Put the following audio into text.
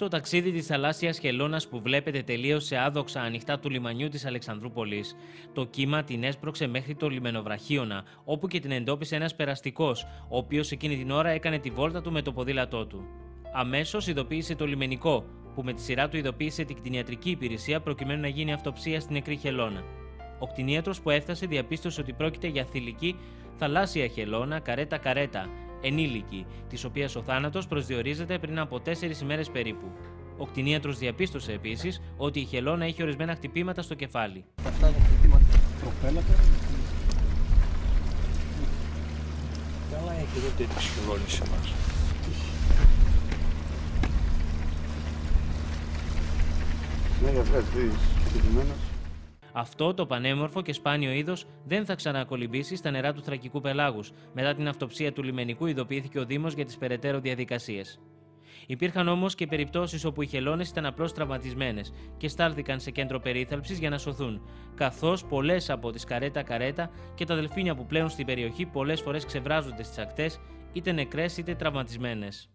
Το ταξίδι της θαλάσσιας χελώνας που βλέπετε τελείως σε άδοξα ανοιχτά του λιμανιού της Αλεξανδρούπολης. Το κύμα την έσπρωξε μέχρι το λιμενοβραχίωνα, όπου και την εντόπισε ένας περαστικός, ο οποίος εκείνη την ώρα έκανε τη βόλτα του με το ποδήλατό του. Αμέσως ειδοποίησε το λιμενικό, που με τη σειρά του ειδοποίησε την κτηνιατρική υπηρεσία προκειμένου να γίνει αυτοψία στην νεκρή χελώνα. Ο κτηνίατρος που έφτασε διαπίστωσε ότι πρόκειται για θηλυκή θαλάσσια χελώνα καρέτα-καρέτα, ενήλικη, της οποίας ο θάνατος προσδιορίζεται πριν από 4 ημέρες περίπου. Ο κτηνίατρος διαπίστωσε επίσης ότι η χελώνα είχε ορισμένα χτυπήματα στο κεφάλι. Αυτά τα χτυπήματα προφέλατε. Καλά έχει εδώ τέτοιες χελώνες σε εμάς. Ναι, για αυτές τις χτυπημένες. Αυτό το πανέμορφο και σπάνιο είδος δεν θα ξανακολυμπήσει στα νερά του Θρακικού πελάγους. Μετά την αυτοψία του λιμενικού, ειδοποιήθηκε ο Δήμος για τις περαιτέρω διαδικασίες. Υπήρχαν όμως και περιπτώσεις όπου οι χελώνες ήταν απλώς τραυματισμένες και στάλθηκαν σε κέντρο περίθαλψης για να σωθούν, καθώς πολλές από τις καρέτα-καρέτα και τα δελφίνια που πλέουν στην περιοχή πολλές φορές ξεβράζονται στις ακτές, είτε νεκρές είτε τραυματισμένες.